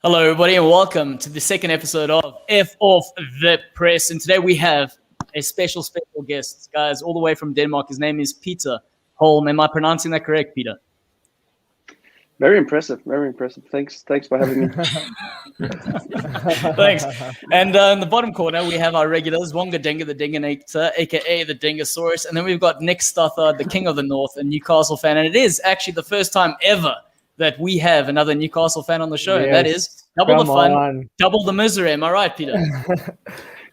Hello, everybody, and welcome to the second episode of FOFF the Press. And today we have a special guest, guys, all the way from Denmark. His name is Peter Holm. Am I pronouncing that correct, Peter? Very impressive. Thanks for having me. Thanks. And in the bottom corner, we have our regulars, Wonga Denga, the Dinganator, aka the Dingosaurus. And then we've got Nick Stothard, the King of the North, a Newcastle fan. And it is actually the first time ever that we have another Newcastle fan on the show. Yes. And that is double the fun, double the misery. Am I right, Peter?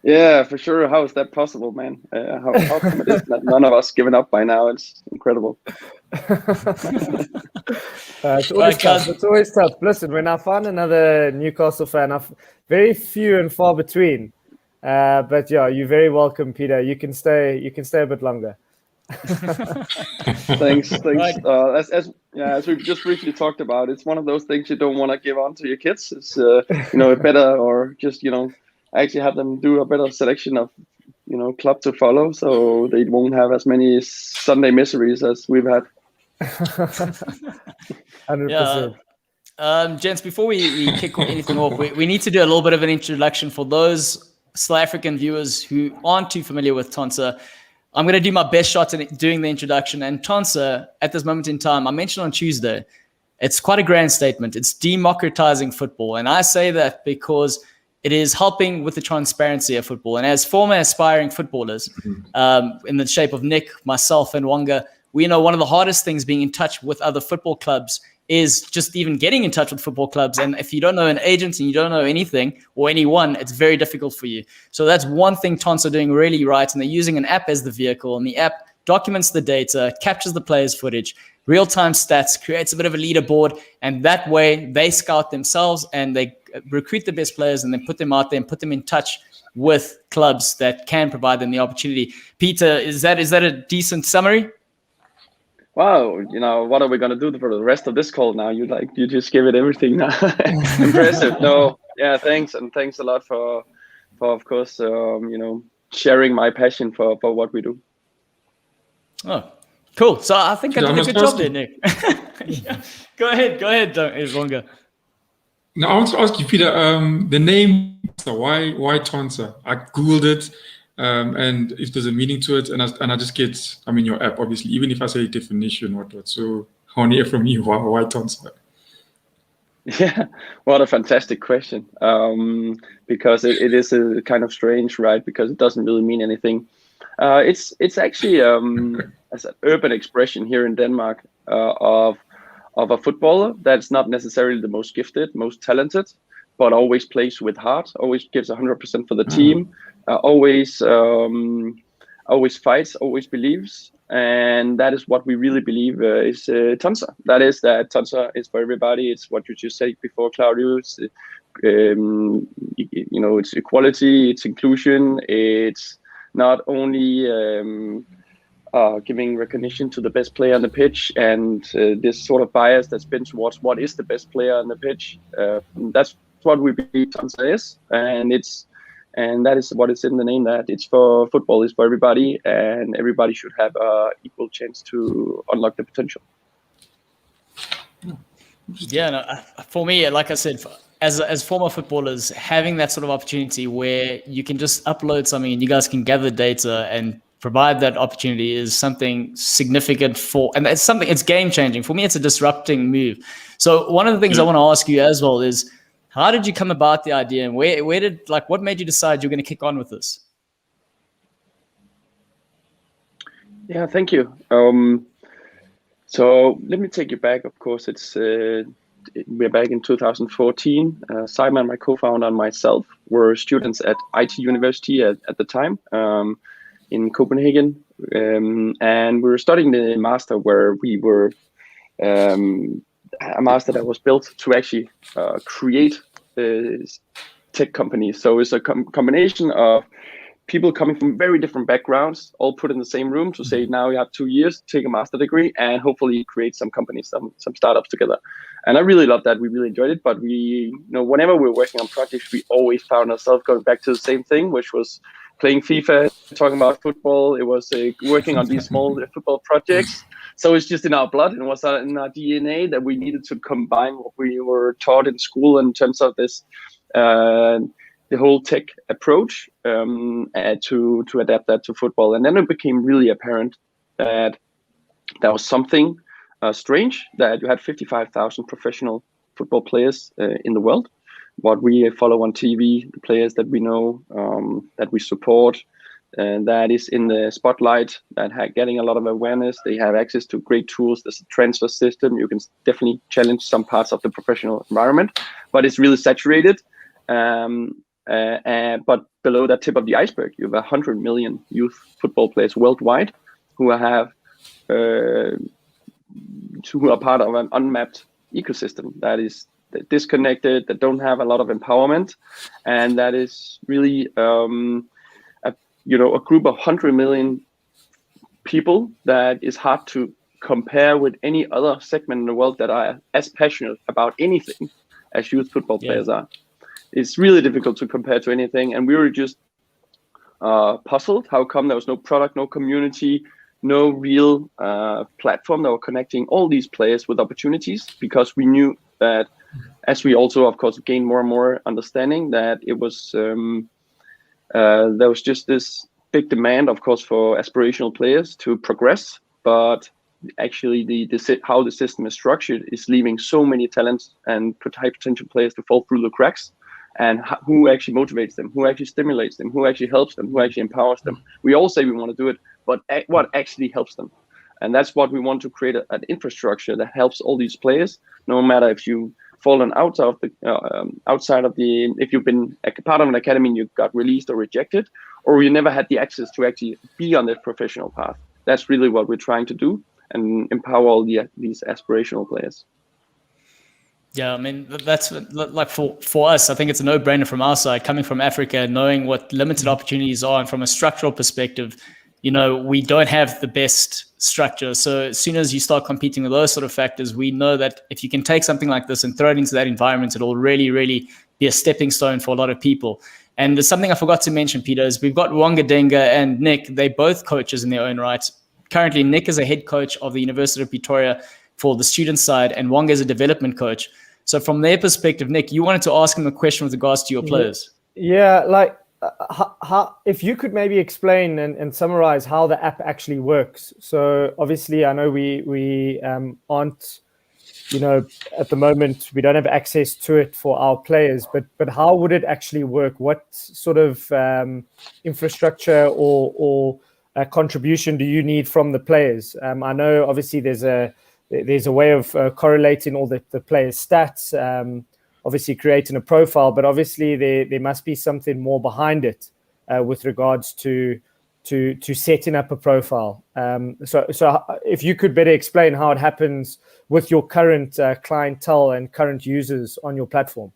Yeah, for sure. How is that possible, man? How come it is that none of us given up by now? It's incredible. It's always tough. It's always tough. Listen, when I find another Newcastle fan, very few and far between. But yeah, you're very welcome, Peter. You can stay a bit longer. Thanks. Right. As we've just briefly talked about, it's one of those things you don't want to give on to your kids. It's better, or just actually have them do a better selection of club to follow, so they won't have as many Sunday miseries as we've had. 100%. Gents, before we kick anything off, we need to do a little bit of an introduction for those South African viewers who aren't too familiar with Tonsser. I'm going to do my best shot at doing the introduction. And Tonsser, at this moment in time, I mentioned on Tuesday, it's quite a grand statement. It's democratizing football. And I say that because it is helping with the transparency of football. And as former aspiring footballers, in the shape of Nick, myself, and Wonga, we know one of the hardest things being in touch with other football clubs is just even getting in touch with football clubs. And if you don't know an agent and you don't know anything or anyone, it's very difficult for you. So that's one thing Tonsser are doing really right. And they're using an app as the vehicle. And the app documents the data, captures the players' footage, real-time stats, creates a bit of a leaderboard. And that way they scout themselves and they recruit the best players and then put them out there and put them in touch with clubs that can provide them the opportunity. Peter, is that a decent summary? Wow, what are we gonna do for the rest of this call now? You just give it everything now. Impressive. No, yeah, thanks, and thanks a lot for of course, sharing my passion for what we do. Oh, cool. So I think I did a good job there, Nick. Yeah. Go ahead, Wonga. Now I want to ask you, Peter, the name. So why Tonsser? I googled it. And if there's a meaning to it, and I just get, your app, obviously, even if I say definition, what. So I want to hear from you, why Tonsser? Yeah, what a fantastic question. Because it is a kind of strange, right? Because it doesn't really mean anything. It's actually as an urban expression here in Denmark of a footballer that's not necessarily the most gifted, most talented, but always plays with heart, always gives 100% for the team. Always fights, always believes, and that is what we really believe is Tonsser. That Tonsser is for everybody. It's what you just said before, Claudio. It's it's equality, it's inclusion. It's not only giving recognition to the best player on the pitch and this sort of bias that's been towards what is the best player on the pitch. That's what we believe Tonsser is, and that is what is in the name, that it's for football, is for everybody, and everybody should have an equal chance to unlock the potential. Yeah, no, for me, like I said, as former footballers, having that sort of opportunity where you can just upload something and you guys can gather data and provide that opportunity is something significant and it's game changing. For me, it's a disrupting move. So one of the things I want to ask you as well is, how did you come about the idea, and what made you decide you're going to kick on with this? Yeah, thank you. So let me take you back. Of course, we're back in 2014. Simon, my co-founder, and myself were students at IT University at the time in Copenhagen, and we were studying the master where we were. A master that was built to actually create tech companies. So it's a combination of people coming from very different backgrounds, all put in the same room to say, now you have 2 years, take a master degree, and hopefully create some companies, some startups together. And I really loved that. We really enjoyed it. But we, whenever we were working on projects, we always found ourselves going back to the same thing, which was playing FIFA, talking about football. It was working on these small football projects. So it's just in our blood, and it was in our DNA that we needed to combine what we were taught in school in terms of this, the whole tech approach, to adapt that to football. And then it became really apparent that there was something strange, that you had 55,000 professional football players in the world. What we follow on TV, the players that we know, that we support, and that is in the spotlight, that are getting a lot of awareness. They have access to great tools. There's a transfer system. You can definitely challenge some parts of the professional environment, but it's really saturated. But below that tip of the iceberg, you have 100 million youth football players worldwide who have who are part of an unmapped ecosystem that is disconnected, that don't have a lot of empowerment, and that is really a group of 100 million people that is hard to compare with any other segment in the world that are as passionate about anything as youth football players are. It's really difficult to compare to anything, and we were just puzzled. How come there was no product, no community, no real platform that were connecting all these players with opportunities? Because we knew that, as we also, of course, gained more and more understanding, that it was there was just this big demand, of course, for aspirational players to progress, but actually how the system is structured is leaving so many talents and high potential players to fall through the cracks. And who actually motivates them, who actually stimulates them, who actually helps them, who actually empowers them. We all say we want to do it, but what actually helps them? And that's what we want to create, an infrastructure that helps all these players, no matter if you've fallen outside of the, if you've been a part of an academy and you got released or rejected, or you never had the access to actually be on this professional path. That's really what we're trying to do, and empower all these aspirational players. Yeah, I mean, that's like for us, I think it's a no-brainer from our side, coming from Africa, knowing what limited opportunities are, and from a structural perspective, we don't have the best structure. So as soon as you start competing with those sort of factors, we know that if you can take something like this and throw it into that environment, it'll really, really be a stepping stone for a lot of people. And there's something I forgot to mention, Peter, is we've got Wanga Denga and Nick. They're both coaches in their own right. Currently, Nick is a head coach of the University of Pretoria for the student side, and Wanga is a development coach. So from their perspective, Nick, you wanted to ask him a question with regards to your players. Yeah, like how, if you could maybe explain and summarize how the app actually works. So obviously, I know we aren't, at the moment, we don't have access to it for our players, but how would it actually work? What sort of infrastructure or contribution do you need from the players? I know obviously there's a way of correlating all the players' stats, obviously creating a profile, but obviously there must be something more behind it with regards to setting up a profile. So if you could better explain how it happens with your current clientele and current users on your platform.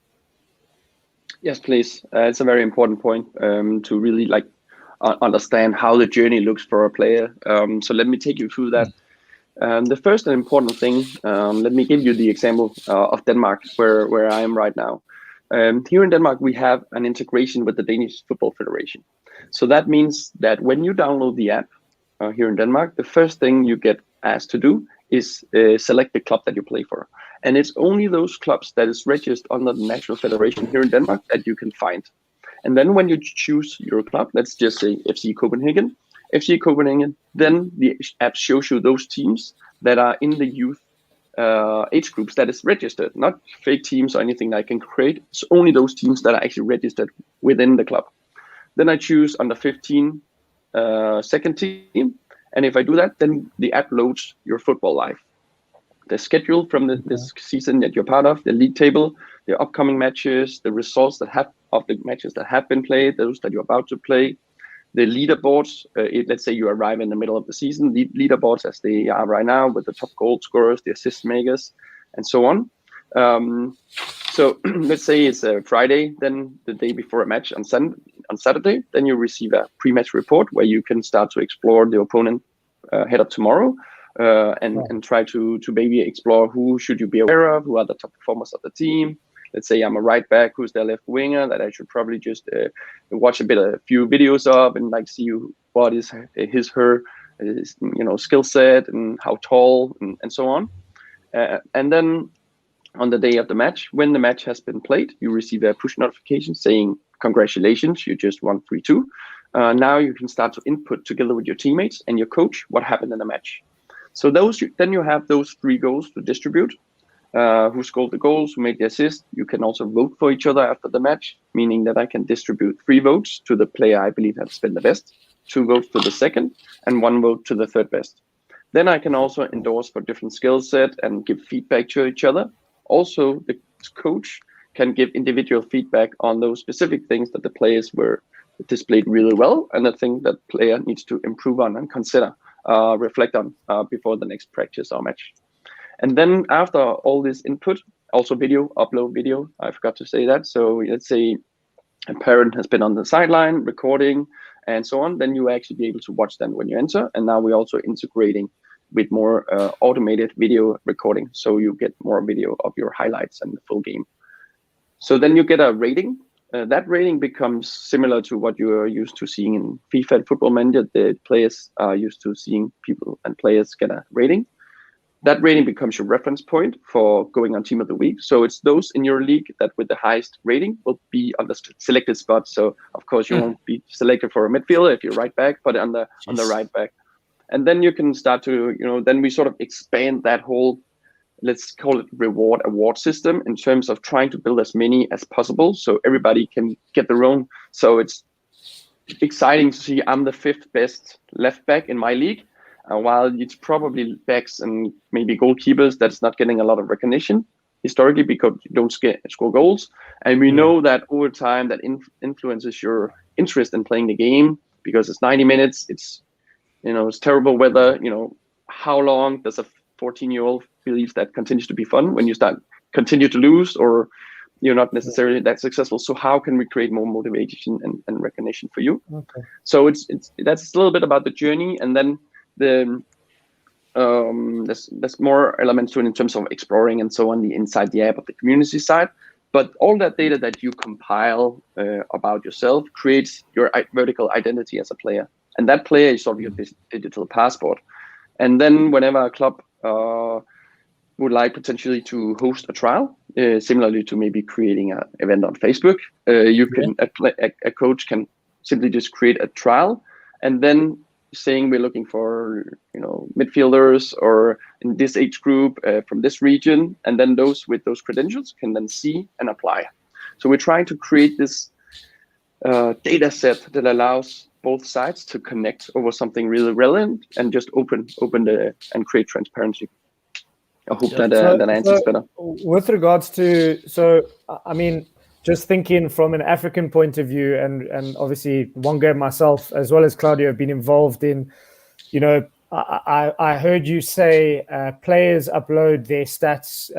Yes, please. It's a very important point to really understand how the journey looks for a player. So let me take you through that. The first and important thing, let me give you the example of Denmark, where I am right now. Here in Denmark, we have an integration with the Danish Football Federation. So that means that when you download the app here in Denmark, the first thing you get asked to do is select the club that you play for. And it's only those clubs that is registered under the National Federation here in Denmark that you can find. And then when you choose your club, let's just say FC Copenhagen, then the app shows you those teams that are in the youth age groups that is registered, not fake teams or anything that I can create. It's only those teams that are actually registered within the club. Then I choose under 15 second team. And if I do that, then the app loads your football live. The schedule from this season that you're part of, the league table, the upcoming matches, the results of the matches that have been played, those that you're about to play, the leaderboards. Let's say you arrive in the middle of the season, leaderboards as they are right now with the top goal scorers, the assist makers, and so on. So let's say it's a Friday, then the day before a match on Saturday, then you receive a pre-match report where you can start to explore the opponent head up tomorrow and try to maybe explore who should you be aware of, who are the top performers of the team. Let's say I'm a right back, who's their left winger that I should probably just watch a few videos of and see what is her skill set and how tall and so on. And then on the day of the match, when the match has been played, you receive a push notification saying, congratulations, you just won 3-2. Now you can start to input together with your teammates and your coach what happened in the match. So then you have those 3 goals to distribute. Who scored the goals, who made the assist. You can also vote for each other after the match, meaning that I can distribute 3 votes to the player I believe has been the best, 2 votes to the second, and 1 vote to the third best. Then I can also endorse for different skill set and give feedback to each other. Also, the coach can give individual feedback on those specific things that the players were displayed really well, and the thing that player needs to improve on and consider, reflect on before the next practice or match. And then after all this input, also upload video, I forgot to say that. So let's say a parent has been on the sideline recording and so on, then you actually be able to watch them when you enter. And now we're also integrating with more automated video recording. So you get more video of your highlights and the full game. So then you get a rating. That rating becomes similar to what you are used to seeing in FIFA and Football Manager. The players are used to seeing people and players get a rating. That rating becomes your reference point for going on Team of the Week. So it's those in your league that with the highest rating will be on the selected spot. So of course you won't be selected for a midfielder if you're right back, but on the right back. And then you can start to, then we sort of expand that whole, let's call it award system in terms of trying to build as many as possible so everybody can get their own. So it's exciting to see I'm the 5th best left back in my league. While it's probably backs and maybe goalkeepers that's not getting a lot of recognition historically because you don't score goals. And we know that over time that influences your interest in playing the game because it's 90 minutes, it's terrible weather. How long does a 14-year-old believe that continues to be fun when you continue to lose or you're not necessarily that successful? So how can we create more motivation and recognition for you? Okay. So that's a little bit about the journey, and then there's more elements to it in terms of exploring and so on inside the app of the community side. But all that data that you compile about yourself creates your vertical identity as a player, and that player is sort of your digital passport. And then whenever a club would like potentially to host a trial, similarly to maybe creating an event on Facebook, a coach can simply just create a trial and then saying we're looking for midfielders or in this age group from this region, and then those with those credentials can then see and apply. So we're trying to create this data set that allows both sides to connect over something really relevant and just open and create transparency. I hope that answers better. With regards to, just thinking from an African point of view, and obviously Wonga and myself, as well as Claudio, have been involved in, I heard you say players upload their stats.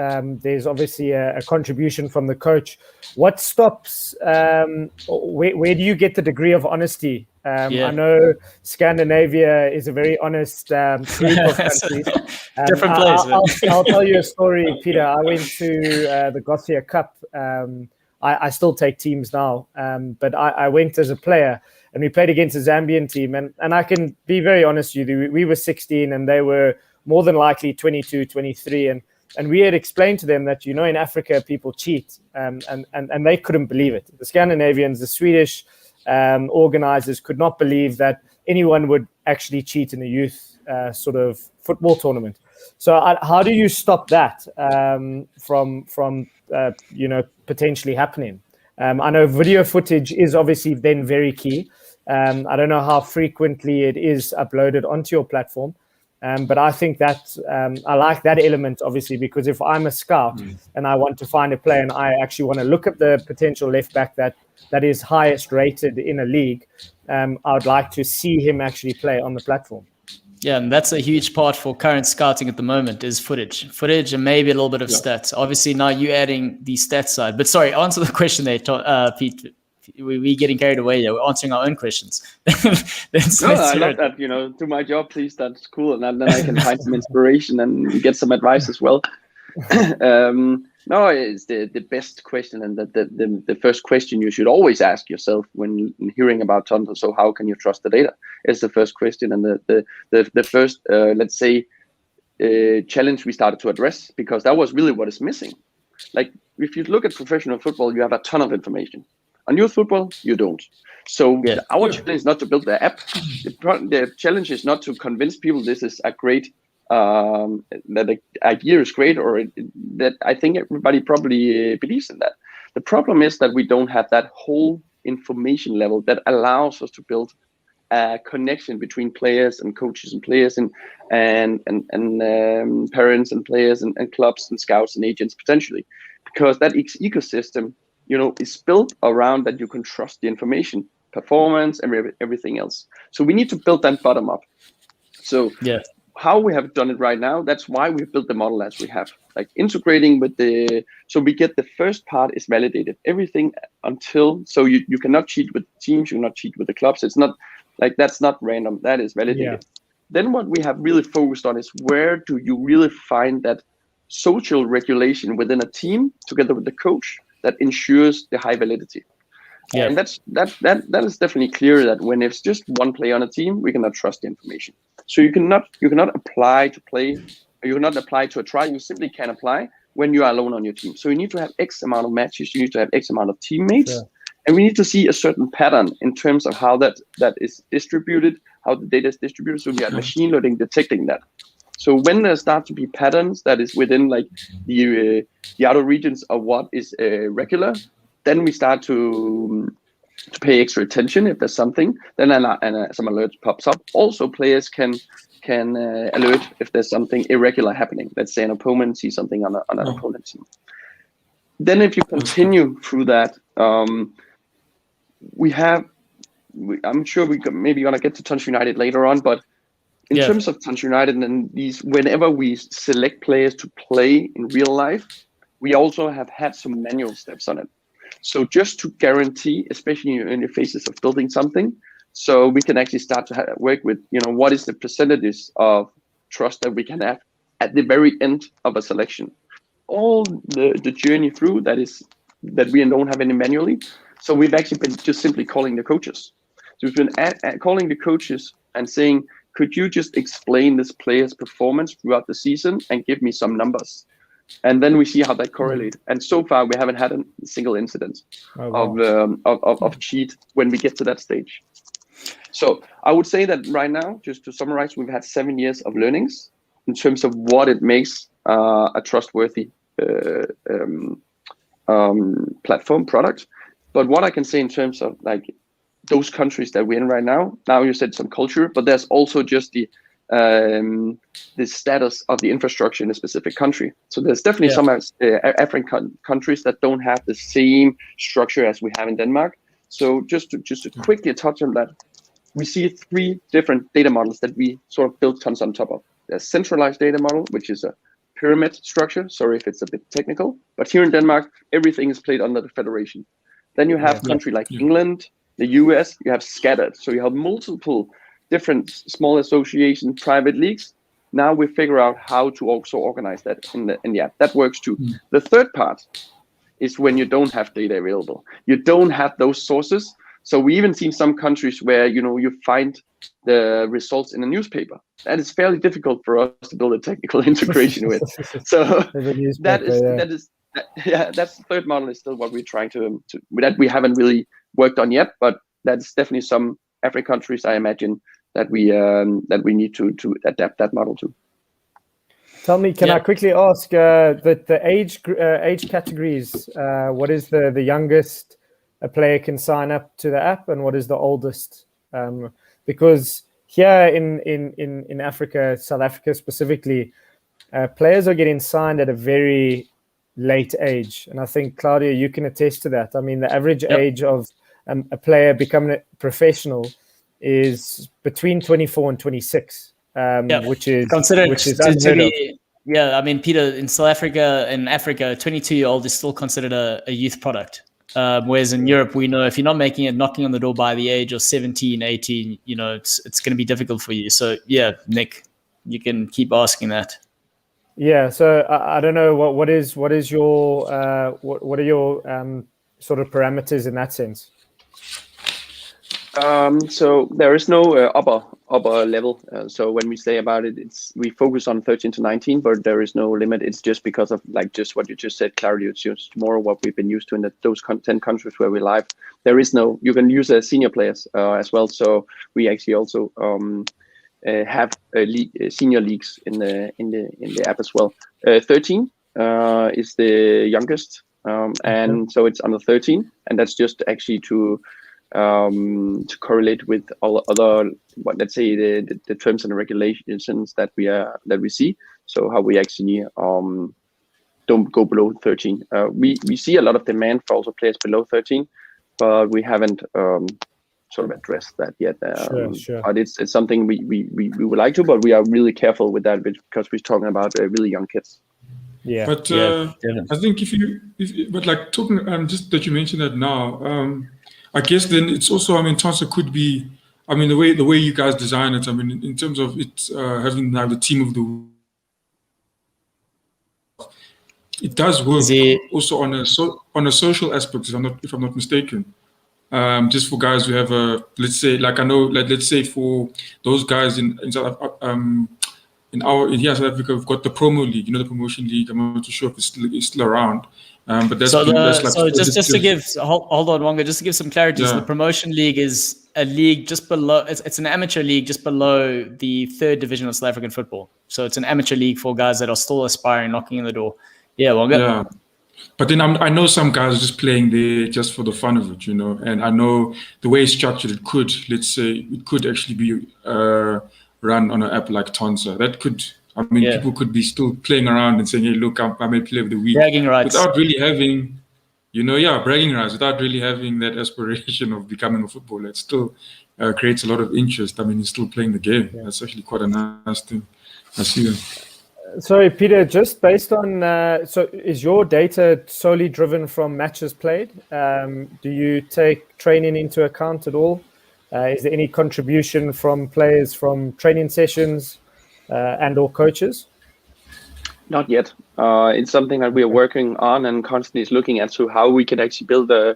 There's obviously a contribution from the coach. What stops, where do you get the degree of honesty? I know Scandinavia is a very honest group of countries. Different place. I'll tell you a story, Peter. I went to the Gothia Cup. I still take teams now, but I went as a player and we played against a Zambian team. And I can be very honest with you, we were 16 and they were more than likely 22, 23. And we had explained to them that, in Africa, people cheat and they couldn't believe it. The Scandinavians, the Swedish organizers could not believe that anyone would actually cheat in a youth sort of football tournament. So how do you stop that from potentially happening? I know video footage is obviously then very key. I don't know how frequently it is uploaded onto your platform, but I think that I like that element, obviously, because if I'm a scout and I want to find a player and I actually want to look at the potential left back that is highest rated in a league, I would like to see him actually play on the platform. Yeah, and that's a huge part for current scouting at the moment is footage and maybe a little bit of stats. Obviously, now you're adding the stats side. But sorry, answer the question there, Pete. We're getting carried away here. We're answering our own questions. I love that. Do my job, please. That's cool. And then I can find some inspiration and get some advice as well. No, it's the best question, and the first question you should always ask yourself when hearing about Tonsser. So how can you trust the data? Is the first question, and the first let's say challenge we started to address, because that was really what is missing. Like if you look at professional football, you have a ton of information. On youth football, you don't. So our challenge is not to build the app. The challenge is not to convince people this is a great. That the idea is great, or that I think everybody probably believes in that. The problem is that we don't have that whole information level that allows us to build a connection between players and coaches and players and parents and players and clubs and scouts and agents potentially, because that ecosystem, is built around that you can trust the information, performance, and everything else. So we need to build that bottom up. So how we have done it right now, that's why we built the model as we have, like integrating with so we get the first part is validated, everything until, so you cannot cheat with teams, you cannot cheat with the clubs. It's not like, that's not random, that is validated. Then what we have really focused on is where do you really find that social regulation within a team together with the coach that ensures the high validity. And that is definitely clear that when it's just one player on a team, we cannot trust the information. So you cannot apply to play, or you cannot apply to a trial. You simply can't apply when you are alone on your team. So you need to have X amount of matches, you need to have X amount of teammates, and we need to see a certain pattern in terms of how that is distributed, how the data is distributed. So we are machine learning detecting that. So when there start to be patterns that is within like the outer regions of what is regular, then we start to pay extra attention if there's something. Then some alerts pops up. Also, players can alert if there's something irregular happening. Let's say an opponent sees something on an opponent team. Then, if you continue through that, I'm sure we maybe gonna get to Tonsser United later on, but in terms of Tonsser United and these, whenever we select players to play in real life, we also have had some manual steps on it. So just to guarantee, especially in the phases of building something, so we can actually start to work with, what is the percentages of trust that we can have at the very end of a selection. All the journey through that we don't have any manually. So we've actually been just simply calling the coaches. So we've been calling the coaches and saying, could you just explain this player's performance throughout the season and give me some numbers? And then we see how that correlates. And so far, we haven't had a single incident of cheat when we get to that stage. So I would say that right now, just to summarize, we've had 7 years of learnings in terms of what it makes a trustworthy platform product. But what I can say in terms of like those countries that we're in right now you said some culture, but there's also just the status of the infrastructure in a specific country. So there's definitely some African countries that don't have the same structure as we have in Denmark. So just to quickly touch on that, we see 3 different data models that we sort of built Tonsser on top of. There's centralized data model, which is a pyramid structure. Sorry if it's a bit technical, but here in Denmark, everything is played under the federation. Then you have country like England, the US, you have scattered. So you have multiple different small associations, private leagues. Now we figure out how to also organize that in the app. That works too. The third part is when you don't have data available. You don't have those sources. So we even seen some countries where you find the results in a newspaper. That is fairly difficult for us to build a technical integration with. So that's the third model is still what we're trying to that we haven't really worked on yet, but that's definitely some African countries I imagine that we need to adapt that model to. Tell me, can I quickly ask the age categories? What is the youngest a player can sign up to the app, and what is the oldest? Because here in Africa, South Africa specifically, players are getting signed at a very late age, and I think Claudia, you can attest to that. I mean, the average age of a player becoming a professional is between 24 and 26, which is unheard of. Yeah, I mean, Peter, in South Africa and Africa, a 22-year-old is still considered a youth product. Whereas in Europe, we know if you're not making it, knocking on the door by the age of 17, 18, it's going to be difficult for you. So yeah, Nick, you can keep asking that. Yeah, so I don't know what is your what are your sort of parameters in that sense? So there is no upper level. So when we say about it, we focus on 13 to 19, but there is no limit. It's just because of like just what you just said, clarity. It's just more what we've been used to in those 10 countries where we live. There is no. You can use senior players as well. So we actually also have senior leagues in the app as well. 13 is the youngest, and so it's under 13, and that's just actually to correlate with all other, let's say the terms and regulations that we see. So how we actually don't go below 13. We see a lot of demand for also players below 13, but we haven't sort of addressed that yet. Sure. But it's something we would like to, but we are really careful with that because we're talking about really young kids. Yeah. But I think but like talking just that you mentioned that now, I guess then it's also, I mean, Tonsser could be, I mean, the way you guys design it, I mean, in terms of it having now the team of the, it does work also on a social aspect, if I'm not mistaken. Just for guys who have let's say, like I know, like let's say for those guys in South here in South Africa, we've got the promo league, the promotion league. I'm not too sure if it's still around. But that's just to give hold on, Wonga, just to give some clarity. Yeah. So the promotion league is a league just below. It's an amateur league just below the 3rd division of South African football. So it's an amateur league for guys that are still aspiring, knocking in the door. Yeah, Wonga. Yeah. But then I know some guys are just playing there just for the fun of it, and I know the way it's structured, let's say, it could actually be run on an app like Tonsser. That could, I mean, people could be still playing around and saying, hey, look, I may play of the week. Bragging rights. Without really having, bragging rights, without really having that aspiration of becoming a footballer. It still creates a lot of interest. I mean, you're still playing the game. Yeah. That's actually quite a nice thing. I see that. Sorry, Peter, just based on, so is your data solely driven from matches played? Do you take training into account at all? Is there any contribution from players from training sessions and or coaches? Not yet. It's something that we are working on and constantly is looking at, so how we can actually build a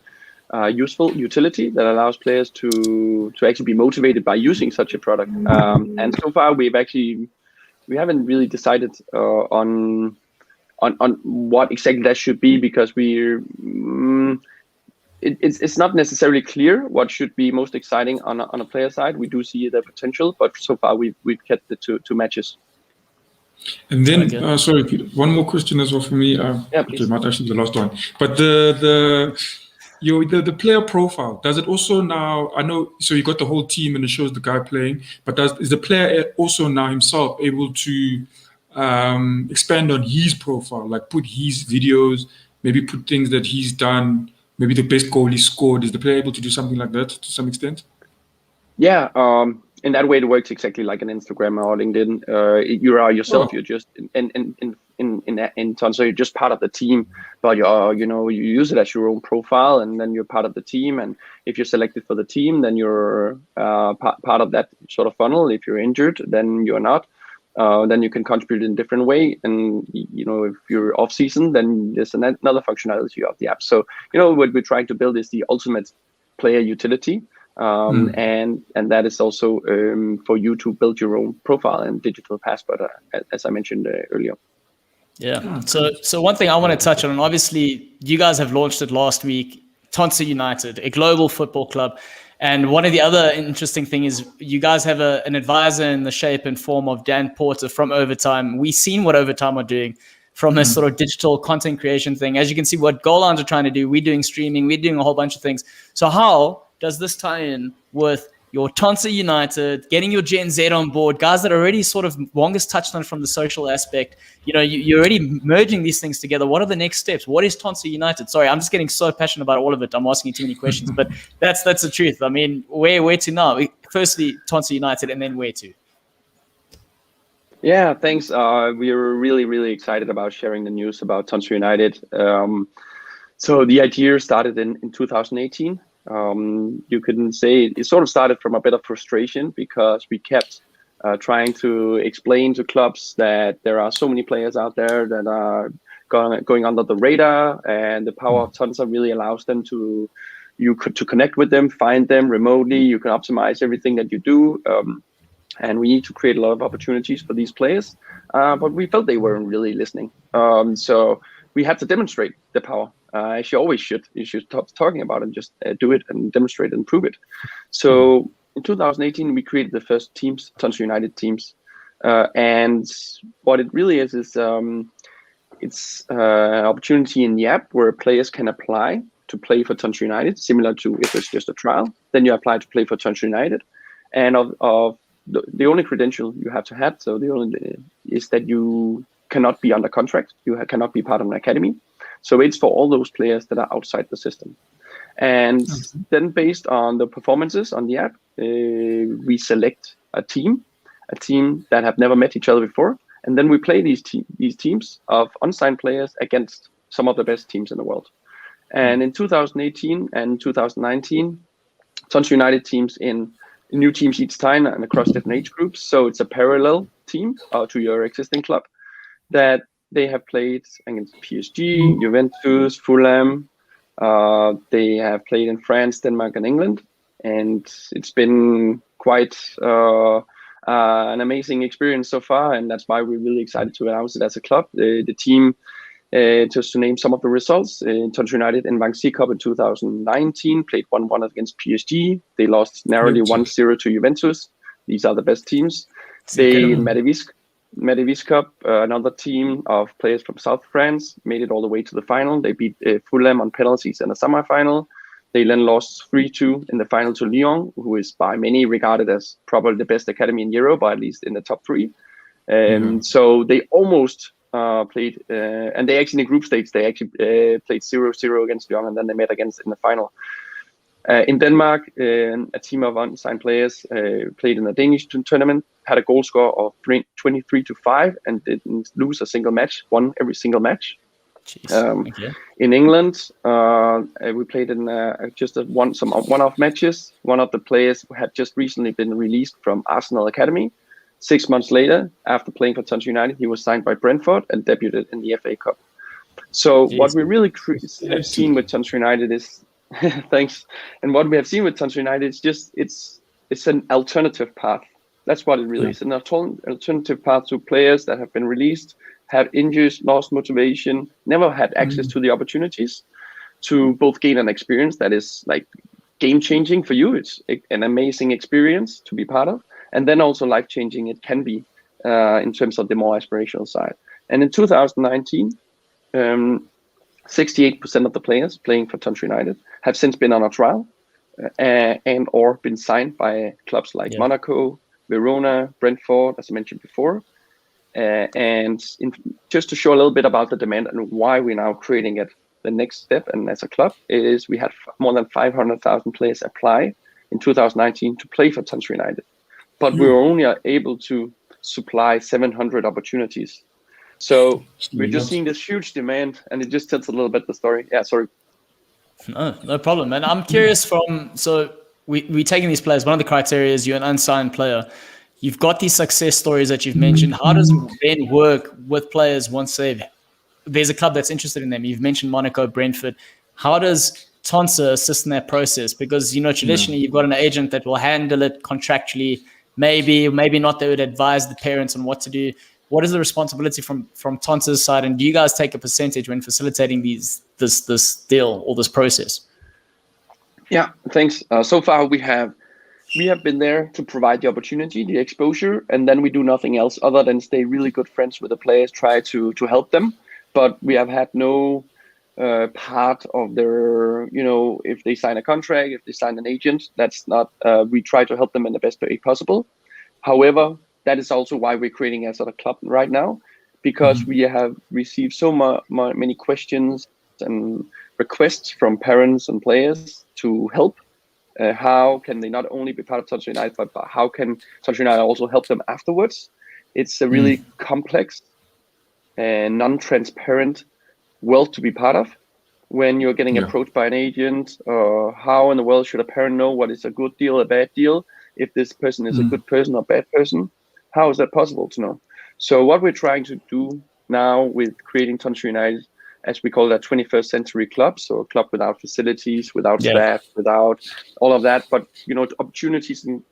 useful utility that allows players to actually be motivated by using such a product. And so far, we haven't really decided on what exactly that should be, because it's not necessarily clear what should be most exciting on a player side. We do see the potential, but so far we've kept it to matches. And then, sorry, Peter, one more question as well for me. Yeah, please. Okay, not actually the last one, but the player profile, does it also now, I know, so you got the whole team and it shows the guy playing, but is the player also now himself able to expand on his profile, like put his videos, maybe put things that he's done, maybe the best goal he scored? Is the player able to do something like that to some extent? Yeah, in that way it works exactly like an Instagram or LinkedIn. You are yourself. You're just in Tonsser, you're just part of the team, but you use it as your own profile, and then you're part of the team. And if you're selected for the team, then you're part of that sort of funnel. If you're injured, then you're not. Then you can contribute in a different way. And if you're off season, then there's another functionality of the app. So what we're trying to build is the ultimate player utility. And that is also for you to build your own profile and digital passport, as I mentioned earlier. Yeah. So one thing I want to touch on, and obviously you guys have launched it last week, Tonsser United, a global football club. And one of the other interesting thing is you guys have an advisor in the shape and form of Dan Porter from Overtime. We've seen what Overtime are doing from a sort of digital content creation thing. As you can see, what Goal Lines are trying to do, we're doing streaming, we're doing a whole bunch of things. So how does this tie in with your Tonsser United, getting your Gen Z on board, guys that are already sort of longest touched on from the social aspect? You're already merging these things together. What are the next steps? What is Tonsser United? Sorry, I'm just getting so passionate about all of it. I'm asking you too many questions, but that's the truth. I mean, where to now? Firstly, Tonsser United, and then where to? Yeah, thanks. We are really, really excited about sharing the news about Tonsser United. So the idea started in 2018. You couldn't say it sort of started from a bit of frustration because we kept trying to explain to clubs that there are so many players out there that are going under the radar, and the power of Tonsser really allows them to connect with them, find them remotely. You can optimize everything that you do, and we need to create a lot of opportunities for these players. But we felt they weren't really listening, so we had to demonstrate the power. As you always should. You should stop talking about it and just do it and demonstrate and prove it. So in 2018, we created the first teams, Tonsser United teams, and what it really is it's an opportunity in the app where players can apply to play for Tonsser United, similar to if it's just a trial. Then you apply to play for Tonsser United, and the only credential you have to have, so the only is that you cannot be under contract. You cannot be part of an academy. So it's for all those players that are outside the system. And then based on the performances on the app, we select a team that have never met each other before. And then we play these teams of unsigned players against some of the best teams in the world. And in 2018 and 2019, Tonsser United teams in new teams each time and across different age groups. So it's a parallel team to your existing club that they have played against PSG, Juventus, Fulham. They have played in France, Denmark, and England. And it's been quite an amazing experience so far, and that's why we're really excited to announce it as a club. The team, just to name some of the results, Tonsser United in Vanxi Cup in 2019 played 1-1 against PSG. They lost narrowly 1-0 to Juventus. These are the best teams. They Madavis Cup, another team of players from South France, made it all the way to the final. They beat Fulham on penalties in the semi-final. They then lost 3-2 in the final to Lyon, who is by many regarded as probably the best academy in Europe, or at least in the top 3. So they almost played, and they actually in the group stage, they actually played 0-0 against Lyon, and then they met against in the final. In Denmark, a team of unsigned players played in a Danish tournament, had a goal score of 23-5, and didn't lose a single match, won every single match. In England, we played in some one-off matches. One of the players had just recently been released from Arsenal Academy. 6 months later, after playing for Tonsser United, he was signed by Brentford and debuted in the FA Cup. So what we really have seen with Tonsser United is thanks. And what we have seen with Tonsser United is just it's an alternative path. That's what it really is. An alternative path to players that have been released, had injuries, lost motivation, never had access to the opportunities to both gain an experience that is like game-changing for you. It's an amazing experience to be part of. And then also life-changing it can be in terms of the more aspirational side. And in 2019, 68% of the players playing for Tonsser United have since been on a trial and or been signed by clubs like Monaco, Verona, Brentford, as I mentioned before. Just to show a little bit about the demand and why we're now creating it, the next step, and as a club, is we had more than 500,000 players apply in 2019 to play for Tonsser United. But we were only able to supply 700 opportunities. So we're just seeing this huge demand, and it just tells a little bit the story. Yeah, sorry. No problem. And I'm curious so we're taking these players. One of the criteria is you're an unsigned player. You've got these success stories that you've mentioned. How does it then work with players once there's a club that's interested in them? You've mentioned Monaco, Brentford. How does Tonsser assist in that process? Because, traditionally you've got an agent that will handle it contractually. Maybe not. They would advise the parents on what to do. What is the responsibility from Tonsser's side? And do you guys take a percentage when facilitating this deal or this process? Yeah, thanks. So far we have been there to provide the opportunity, the exposure, and then we do nothing else other than stay really good friends with the players, try to help them. But we have had no part of their, if they sign a contract, if they sign an agent, that's not, we try to help them in the best way possible. However, that is also why we're creating a sort of club right now, because we have received so many questions and requests from parents and players to help. How can they not only be part of Tonsser United, but how can Tonsser United also help them afterwards? It's a really complex and non-transparent world to be part of. When you're getting approached by an agent, how in the world should a parent know what is a good deal, a bad deal, if this person is a good person or bad person? How is that possible to know? So what we're trying to do now with creating Tonsser United, as we call that 21st century club, so a club without facilities, without staff, without all of that, but opportunities and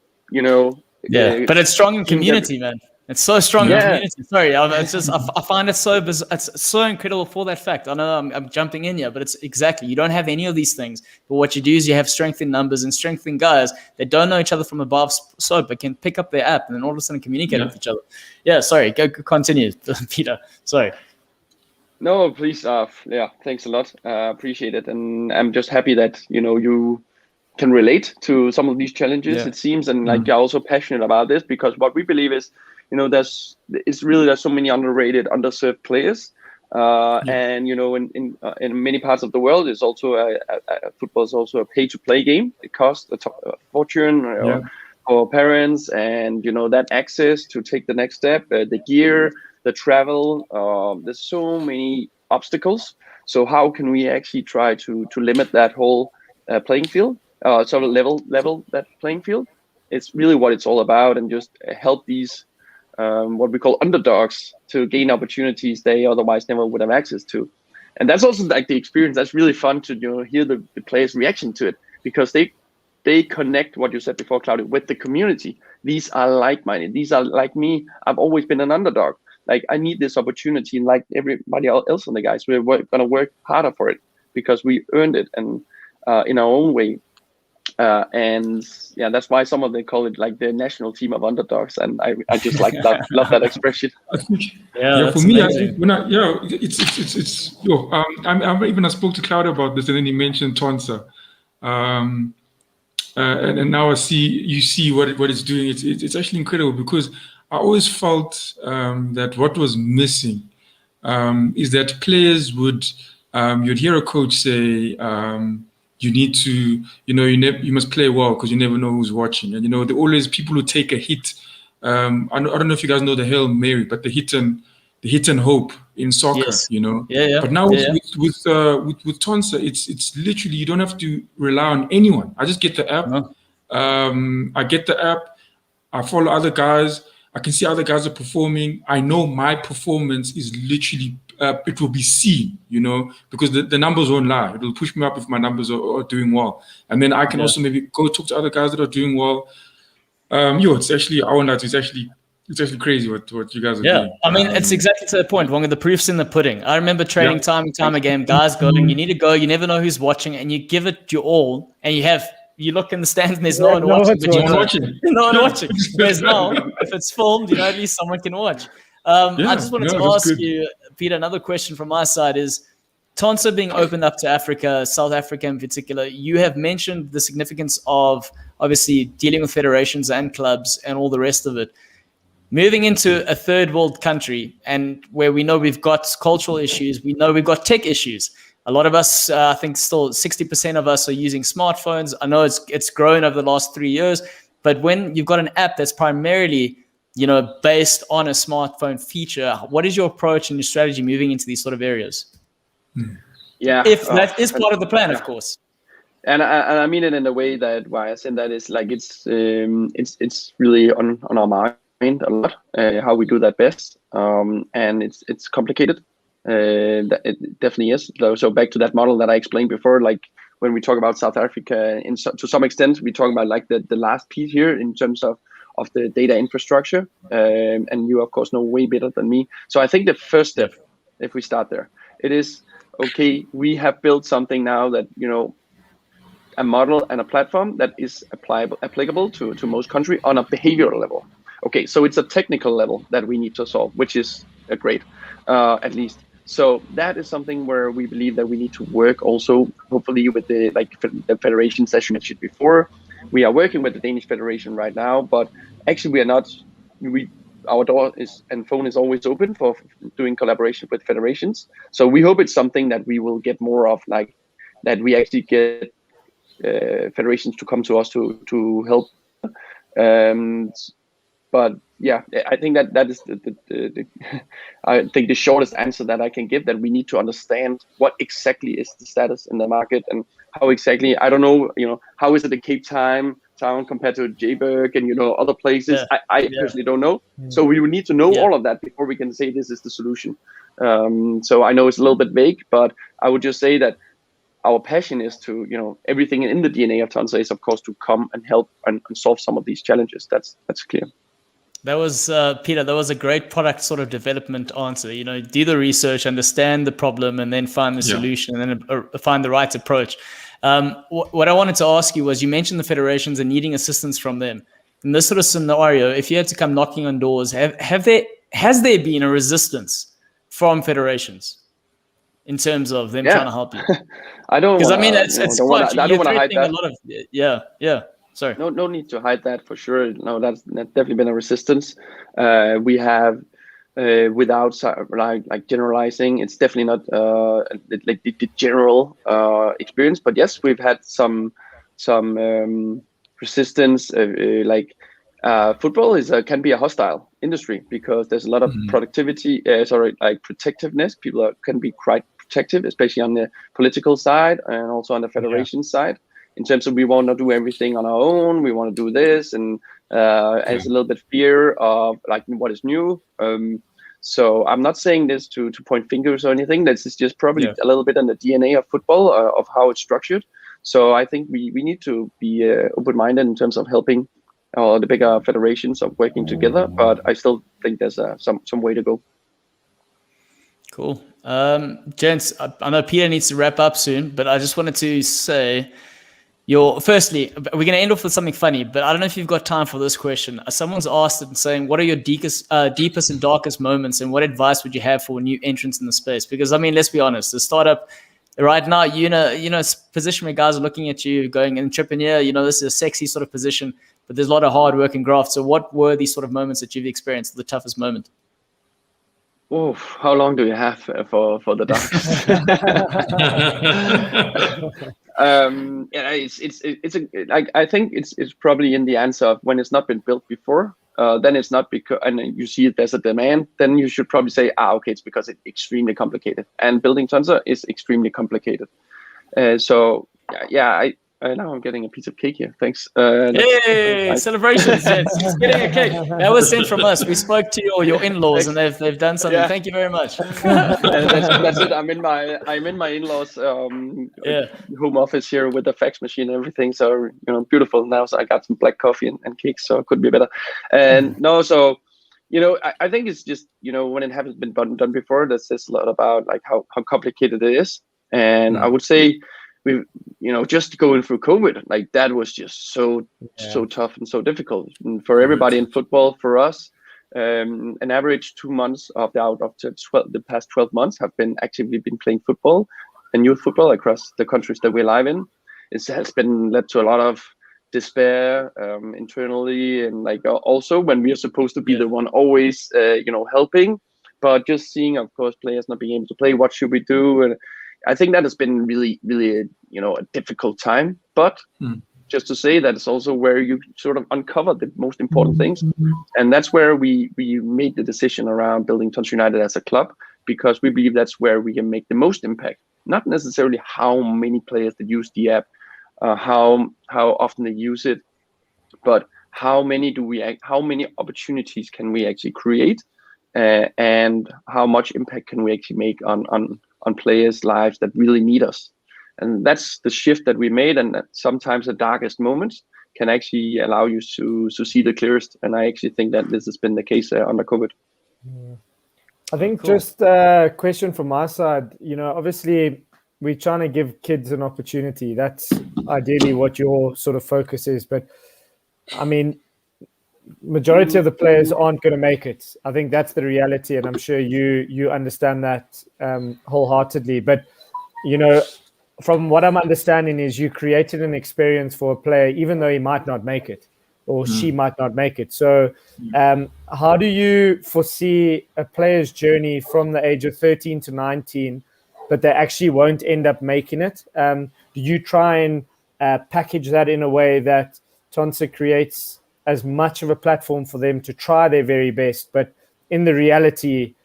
but it's strong in community, man. It's so strong in community. Sorry, I find it so bizarre. It's so incredible for that fact. I know I'm jumping in here, but it's exactly, you don't have any of these things. But what you do is you have strength in numbers and strength in guys that don't know each other from above soap, but can pick up their app and then all of a sudden communicate with each other. Yeah, sorry, go continue, Peter. Sorry. No, please. Thanks a lot. Appreciate it, and I'm just happy that you can relate to some of these challenges. It seems, and you're also passionate about this, because what we believe is, there's so many underrated, underserved players, and in many parts of the world, it's also football is also a pay-to-play game. It costs a fortune for parents, and that access to take the next step, the gear, the travel. There's so many obstacles. So how can we actually try to limit that whole playing field? Sort of level that playing field. It's really what it's all about, and just help these what we call underdogs to gain opportunities they otherwise never would have access to. And that's also the experience. That's really fun to hear the players' reaction to it, because they connect what you said before, Claudio, with the community. These are like-minded. These are like me. I've always been an underdog. I need this opportunity, and like everybody else on the guys, we're going to work harder for it because we earned it, and in our own way. And that's why some of them call it the national team of underdogs, and I just love that expression. For me, I spoke to Claudio about this, and then he mentioned Tonsser, and now you see what it's doing. It's actually incredible, because I always felt that what was missing is that players would you'd hear a coach say, you need to, you must play well because you never know who's watching. And, there are always people who take a hit. I don't know if you guys know the Hail Mary, but the hit and hope in soccer, But now with Tonsser, it's literally, you don't have to rely on anyone. I just get the app. I get the app. I follow other guys. I can see other guys are performing. I know my performance is literally, it will be seen, because the numbers won't lie. It will push me up if my numbers are doing well. And then I can also maybe go talk to other guys that are doing well. It's actually, it's actually crazy what you guys are doing. I mean, it's exactly to the point. One of the proofs in the pudding. I remember training time and time again, guys going, you need to go, you never know who's watching, and you give it your all, and you look in the stands and there's no one watching. No one watching. Whereas now, if it's filmed, at least someone can watch. I just wanted to ask you, Peter, another question from my side is, Tonsser being opened up to Africa, South Africa in particular, you have mentioned the significance of obviously dealing with federations and clubs and all the rest of it. Moving into a third world country, and where we know we've got cultural issues, we know we've got tech issues. A lot of us, I think still 60% of us are using smartphones. I know it's grown over the last 3 years, but when you've got an app that's primarily, based on a smartphone feature, what is your approach and your strategy moving into these sort of areas? Yeah. If that is part of the plan, of course. And I mean it in a way that why I said that is it's really on our mind a lot, how we do that best. And it's complicated. It definitely is. So back to that model that I explained before, when we talk about South Africa, to some extent, we talk about the last piece here in terms of the data infrastructure. And you, of course, know way better than me. So I think the first step, if we start there, it is, okay, we have built something now that, a model and a platform that is applicable to most countries on a behavioral level. Okay, so it's a technical level that we need to solve, which is great, at least. So that is something where we believe that we need to work also, hopefully, with the federations as you mentioned before. We are working with the Danish Federation right now, but actually we are not. Our door and phone is always open for doing collaboration with federations. So we hope it's something that we will get more of, that we actually get federations to come to us to help. But yeah, I think that is I think the shortest answer that I can give, that we need to understand what exactly is the status in the market, and how exactly, I don't know, how is it in Cape Town, town compared to Jayberg and other places. Yeah. I personally don't know. So we would need to know all of that before we can say this is the solution. So I know it's a little bit vague, but I would just say that our passion is to, everything in the DNA of Tonsser is, of course, to come and help and solve some of these challenges. That's clear. That was, Peter, that was a great product sort of development answer. Do the research, understand the problem, and then find the solution, and then find the right approach. What I wanted to ask you was, you mentioned the federations and needing assistance from them. In this sort of scenario, if you had to come knocking on doors, has there been a resistance from federations in terms of them trying to help you? I don't. Because it's quite. I don't want to hide that. A lot of, yeah. Sorry. No need to hide that for sure. No, that's definitely been a resistance. We have, without like generalizing, it's definitely not like the general experience. But yes, we've had some resistance. Football can be a hostile industry because there's a lot of protectiveness. People can be quite protective, especially on the political side and also on the federation side. In terms of we want to do everything on our own, we want to do this, and there's a little bit fear of like what is new. So I'm not saying this to point fingers or anything. This is just probably a little bit on the DNA of football, of how it's structured. So I think we need to be open-minded in terms of helping the bigger federations of working together. But I still think there's some way to go. Cool. Gents, I know Peter needs to wrap up soon, but I just wanted to say, firstly, we're going to end off with something funny, but I don't know if you've got time for this question. Someone's asked it and saying, what are your deepest and darkest moments, and what advice would you have for new entrants in the space? Because, I mean, let's be honest, the startup right now, position where guys are looking at you going, entrepreneur, this is a sexy sort of position, but there's a lot of hard work and graft. So what were these sort of moments that you've experienced, the toughest moment? Oh, how long do you have for the darkest? I think it's probably in the answer of when it's not been built before. Then it's not because, and you see there's a demand. Then you should probably say, okay, it's because it's extremely complicated. And building Tonsser is extremely complicated. Now I'm getting a piece of cake here. Thanks. Hey, celebrations! He's getting a cake. That was sent from us. We spoke to your in-laws, and they've done something. Yeah. Thank you very much. That's it. I'm in my in-laws' home office here with the fax machine and everything. So beautiful. Now, so I got some black coffee and cakes, so it could be better. And I think it's just when it hasn't been done before, that says a lot about like how complicated it is. And I would say, we just going through COVID, like that was just so tough and so difficult. And for everybody in football, for us, an average 2 months out of the past 12 months have been actively playing football and youth football across the countries that we live in. It has been led to a lot of despair internally, and like also when we are supposed to be the one always helping, but just seeing, of course, players not being able to play. What should we do? And I think that has been really, really, a difficult time. But just to say that it's also where you sort of uncover the most important things. And that's where we made the decision around building Tonsser United as a club, because we believe that's where we can make the most impact. Not necessarily how many players that use the app, how often they use it, but how many opportunities can we actually create, and how much impact can we actually make on players' lives that really need us. And that's the shift that we made, and that sometimes the darkest moments can actually allow you to see the clearest. And I actually think that this has been the case under COVID. I think just a question from my side, obviously we're trying to give kids an opportunity. That's ideally what your sort of focus is. But I mean, majority of the players aren't going to make it. I think that's the reality, and I'm sure you understand that wholeheartedly. But from what I'm understanding is you created an experience for a player, even though he might not make it or she might not make it. So how do you foresee a player's journey from the age of 13 to 19, but they actually won't end up making it? Do you try and package that in a way that Tonsser creates as much of a platform for them to try their very best, but in the reality,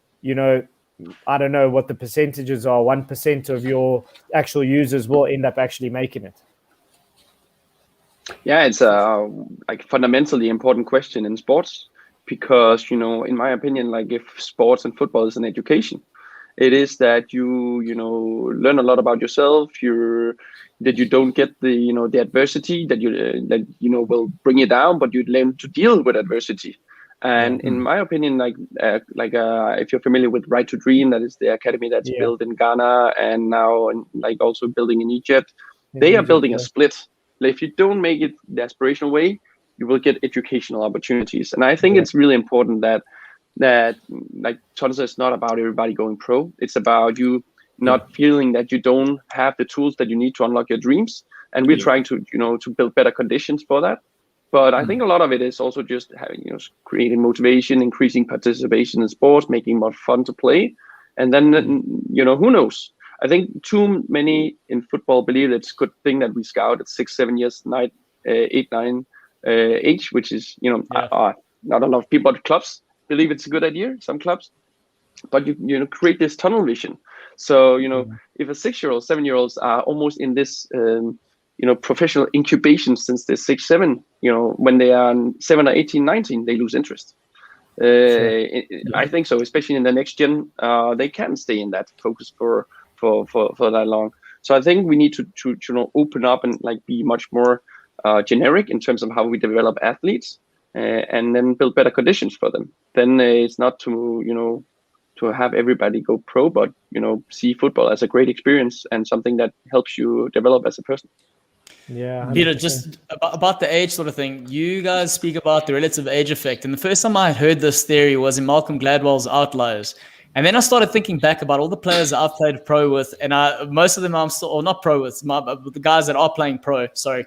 I don't know what the percentages are, 1% of your actual users will end up actually making it? Yeah, it's a like fundamentally important question in sports because, you know, in my opinion, like if sports and football is an education, it is that you know, learn a lot about yourself. That you don't get the, you know, the adversity that you know will bring you down, but you learn to deal with adversity. And in my opinion, if you're familiar with Right to Dream, that is the academy that's built in Ghana and now like also building in Egypt. They are building a split. If you don't make it the aspirational way, you will get educational opportunities. And I think it's really important that like Tonsser is not about everybody going pro. It's about you not feeling that you don't have the tools that you need to unlock your dreams. And we're trying to, you know, to build better conditions for that. But I think a lot of it is also just having, you know, creating motivation, increasing participation in sports, making more fun to play. And then, you know, who knows? I think too many in football believe it's a good thing that we scout at 6, 7 years, 8, 9 age, which is, you know, not a lot of people at clubs believe it's a good idea, some clubs. But you know, create this tunnel vision. So, you know, if a 6-year-old, 7-year-olds are almost in this, you know, professional incubation since they're 6, 7, you know, when they are 7 or 18, 19, they lose interest. I think so, especially in the next gen, they can stay in that focus for that long. So I think we need to you know, open up and like be much more generic in terms of how we develop athletes, and then build better conditions for them. Then it's not to, you know, to have everybody go pro, but, you know, see football as a great experience and something that helps you develop as a person. Yeah, 100%. Peter, just about the age sort of thing, you guys speak about the relative age effect. And the first time I heard this theory was in Malcolm Gladwell's Outliers. And then I started thinking back about all the players that I've played pro with, and most of them I'm still, or not pro with, the guys that are playing pro, sorry.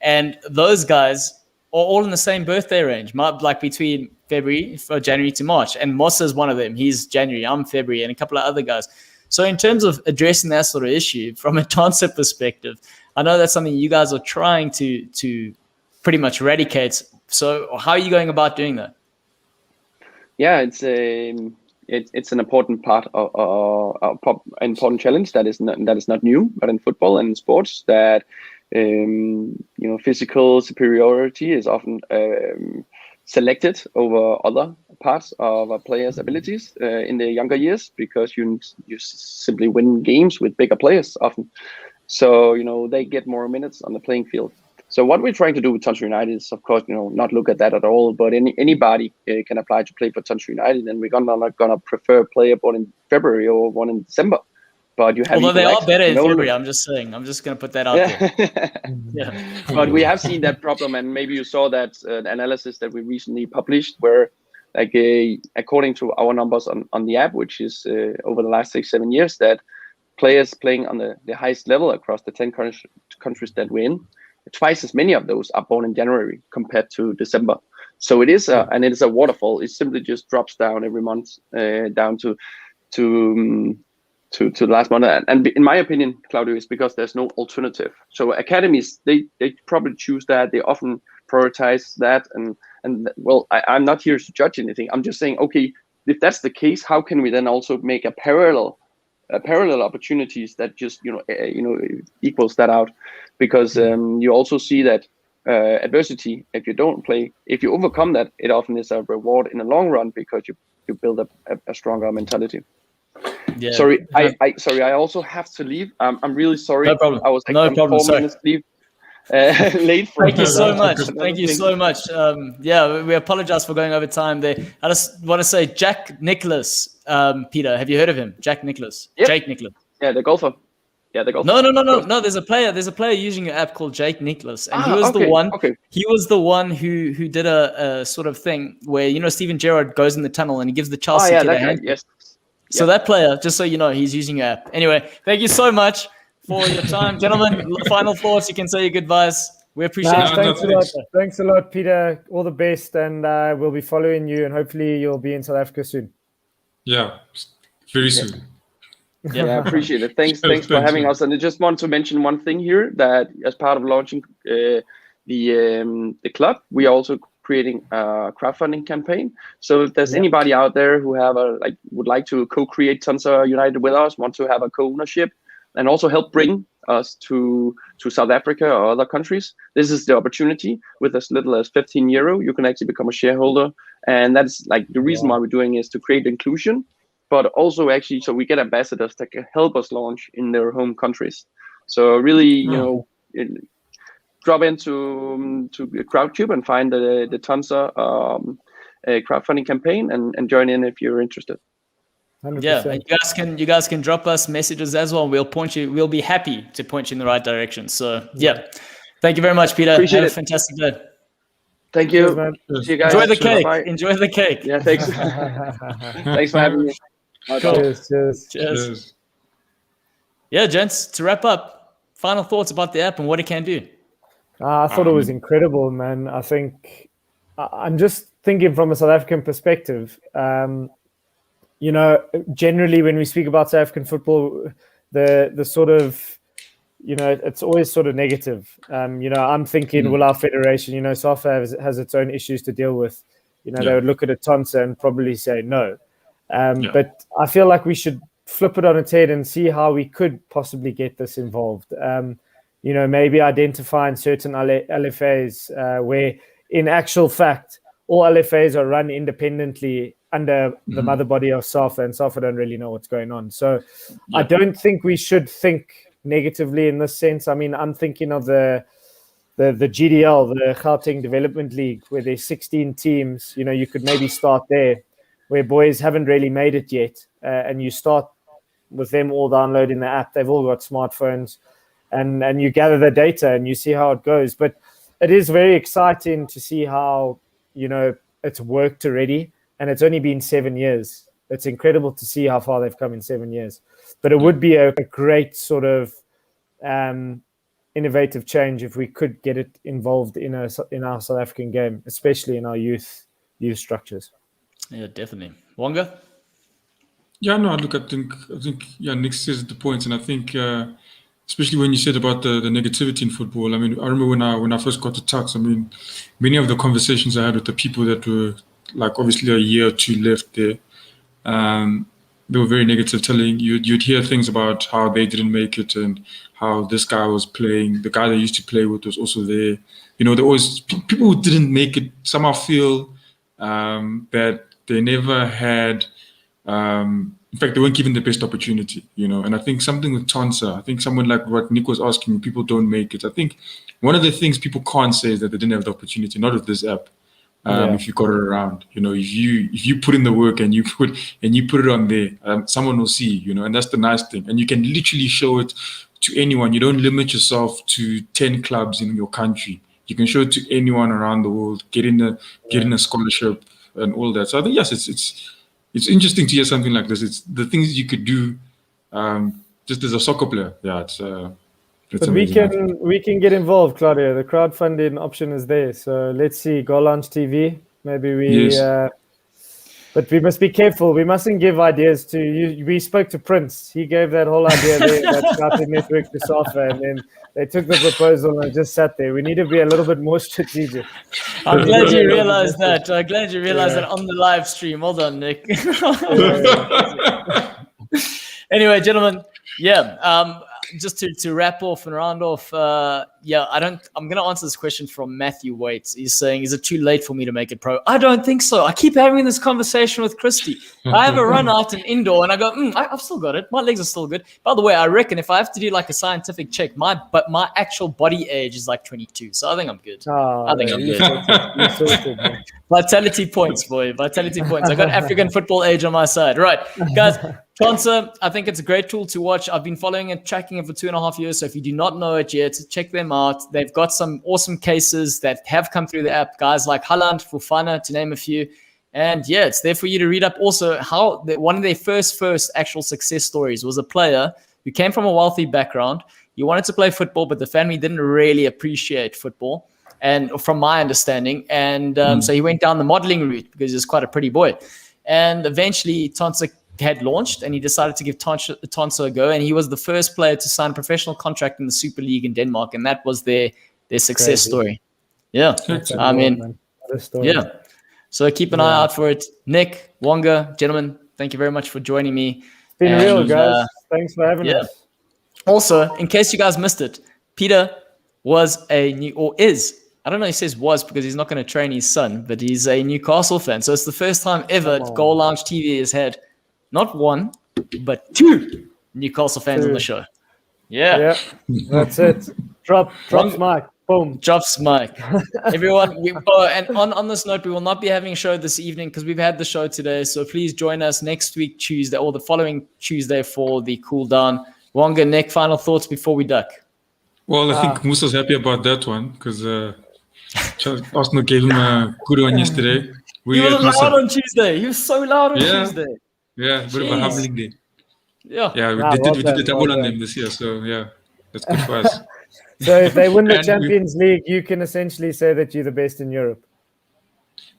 And those guys are all in the same birthday range, like between January to March. And Mossa is one of them. He's January, I'm February, and a couple of other guys. So in terms of addressing that sort of issue from a Tonsser perspective, I know that's something you guys are trying to pretty much eradicate. So how are you going about doing that? Yeah, it's an important part of important challenge that is not new, but in football and in sports that you know, physical superiority is often selected over other parts of a player's abilities in the younger years, because you simply win games with bigger players often. So, you know, they get more minutes on the playing field. So what we're trying to do with Tonsser United is, of course, you know, not look at that at all, but anybody can apply to play for Tonsser United, and we're not gonna prefer a player born in February or one in December. But you have, although they are better in February, I'm just saying. I'm just going to put that out there. But we have seen that problem, and maybe you saw that analysis that we recently published, where, like, according to our numbers on the app, which is over the last 6-7 years, that players playing on the highest level across the 10 countries that we're in, twice as many of those are born in January compared to December. So it is and it is a waterfall. It simply just drops down every month down to the last month. And in my opinion, Claudio, is because there's no alternative. So academies, they probably choose that. They often prioritize that. And well, I'm not here to judge anything. I'm just saying, okay, if that's the case, how can we then also make a parallel opportunities that just, you know, equals that out? Because you also see that adversity, if you don't play, if you overcome that, it often is a reward in the long run, because you build up a stronger mentality. Yeah. Sorry, I also have to leave. I'm really sorry. No problem. I was like, no problem. 4 minutes late. Thank you so much. Thank you so much. Yeah, we apologize for going over time there. I just want to say Jack Nicklaus, Peter, have you heard of him? Jack Nicklaus. Yep. Jake Nicklaus. Yeah, the golfer. Yeah, the golfer. No. There's a player using an app called Jake Nicklaus, and he was the one. Okay. He was the one who did a sort of thing where, you know, Steven Gerrard goes in the tunnel and he gives the Chelsea to the hand. Yes. So that player, just so you know, he's using your app. Anyway, thank you so much for your time, gentlemen. Final thoughts. You can say your goodbyes. We appreciate it. Thanks a lot, Peter. All the best, and we'll be following you, and hopefully you'll be in South Africa soon. Yeah, very soon. Yeah, I appreciate it. Thanks for having us. And I just want to mention one thing here, that as part of launching the club, we are also creating a crowdfunding campaign. So if there's anybody out there who would like to co-create Tonsser United with us, want to have a co-ownership, and also help bring us to South Africa or other countries, this is the opportunity. With as little as €15, you can actually become a shareholder, and that's like the reason why we're doing is to create inclusion, but also actually so we get ambassadors that can help us launch in their home countries. So really, drop into Crowdcube and find the Tonsser crowdfunding campaign and join in if you're interested. 100%. Yeah, and you guys can drop us messages as well. We'll be happy to point you in the right direction. So yeah, thank you very much, Peter. Appreciate Have it. a fantastic day. Thank you. Cheers, man. See you guys. Enjoy the cake. Bye. Enjoy the cake. Yeah, thanks. Thanks for having me. Cool. Cheers. Cheers. Yeah, gents, to wrap up, final thoughts about the app and what it can do. I thought it was incredible, man. I think I'm just thinking from a South African perspective. Generally when we speak about South African football, the sort of, it's always sort of negative. I'm thinking, will our federation, SAFA has its own issues to deal with. They would look at a Tonsser and probably say no. But I feel like we should flip it on its head and see how we could possibly get this involved. Maybe identifying certain LFAs where in actual fact, all LFAs are run independently under the mother body of SAFA, and SAFA don't really know what's going on. So I don't think we should think negatively in this sense. I mean, I'm thinking of the GDL, the Gauteng Development League, where there's 16 teams. You could maybe start there, where boys haven't really made it yet, and you start with them all downloading the app. They've all got smartphones, and you gather the data and you see how it goes. But it is very exciting to see how it's worked already. And it's only been 7 years. It's incredible to see how far they've come in 7 years. But it would be a great sort of innovative change if we could get it involved in our South African game, especially in our youth structures. Yeah, definitely. Wonga? Yeah, no, look, I think Nick says the point, and I think especially when you said about the negativity in football. I mean, I remember when I first got to Tux, I mean, many of the conversations I had with the people that were like obviously a year or two left there, they were very negative, telling you'd hear things about how they didn't make it and how this guy was playing. The guy they used to play with was also there. There always people who didn't make it somehow feel that they never had. In fact, they weren't given the best opportunity. And I think something with Tonsser, I think someone like what Nick was asking, people don't make it. I think one of the things people can't say is that they didn't have the opportunity, not with this app. If you got it around, if you put in the work and you put it on there, someone will see, and that's the nice thing. And you can literally show it to anyone. You don't limit yourself to 10 clubs in your country. You can show it to anyone around the world, getting a scholarship and all that. So I think yes, it's interesting to hear something like this. It's the things you could do just as a soccer player. Yeah, but we can get involved, Claudia. The crowdfunding option is there. So let's see, Goal Launch TV. Maybe we, but we must be careful. We mustn't give ideas to you. We spoke to Prince. He gave that whole idea there, that scouting network to SAFA, and then they took the proposal and just sat there. We need to be a little bit more strategic. I'm glad you realized that. I'm glad you realized that on the live stream. Well done, Nick. Anyway, gentlemen, just to wrap off and round off, I'm going to answer this question from Matthew Waits. He's saying, is it too late for me to make it pro? I don't think so. I keep having this conversation with Christy. I have a run out and indoor and I go, I've still got it. My legs are still good. By the way, I reckon if I have to do like a scientific check, my actual body age is like 22. So I think I'm good. I think I'm good. Vitality points, boy. Vitality points. I got African football age on my side. Right, guys. Tonsser, I think it's a great tool to watch. I've been following and tracking it for 2.5 years. So if you do not know it yet, check them out. They've got some awesome cases that have come through the app. Guys like Holland, Fofana, to name a few. And yeah, it's there for you to read up. Also, how one of their first actual success stories was a player who came from a wealthy background. He wanted to play football, but the family didn't really appreciate football, and from my understanding. And so he went down the modeling route because he's quite a pretty boy. And eventually, Tonsser had launched, and he decided to give Tonsser a go. And he was the first player to sign a professional contract in the Super League in Denmark, and that was their success story. Yeah, I mean, yeah. So keep an eye out for it. Nick, Wonga, gentlemen, thank you very much for joining me. It's been real, guys. Thanks for having us. Also, in case you guys missed it, Peter was is. I don't know. He says was because he's not going to train his son, but he's a Newcastle fan. So it's the first time ever Goal Lounge TV has had not one, but two Newcastle fans on the show. Yeah, that's it. Drops mic. Boom. Drops mic. Everyone, and on this note, we will not be having a show this evening because we've had the show today. So please join us next week, Tuesday, or the following Tuesday for the cool down. Wonga, Nick, final thoughts before we duck. Well, I think Musa's happy about that one because Arsenal gave him a good one yesterday. He was loud on Tuesday. He was so loud on Tuesday. Yeah, bit of a humbling day. Yeah, we did a double on them this year, so yeah, that's good for us. So if they win the Champions League, you can essentially say that you're the best in Europe.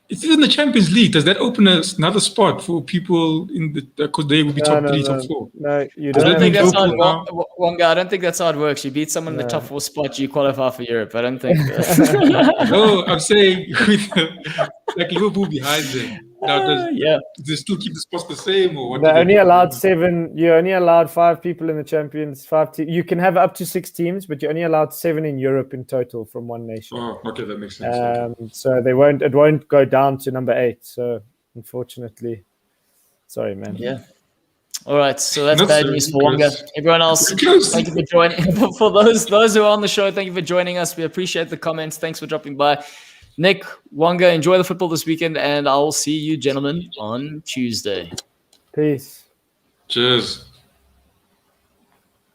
It's in the Champions League. Does that open another spot for people in the because they will be top 3, top 4? No, you I don't. don't think that's how I don't think that's how it works. You beat someone in the top 4 spot, you qualify for Europe. I don't think. No, I'm saying with like Liverpool behind them. Now, do they still keep the spots the same, or what? They're only allowed 7. You're only allowed 5 people in the Champions. 5 you can have up to 6 teams, but you're only allowed 7 in Europe in total from one nation. Oh, okay, that makes sense. So it won't go down to number 8. So unfortunately, sorry, man. Yeah. All right, so that's bad news for Wonga. Everyone else, thank you for joining. For those who are on the show, thank you for joining us. We appreciate the comments. Thanks for dropping by. Nick, Wonga, enjoy the football this weekend, and I'll see you gentlemen on Tuesday. Peace. Cheers.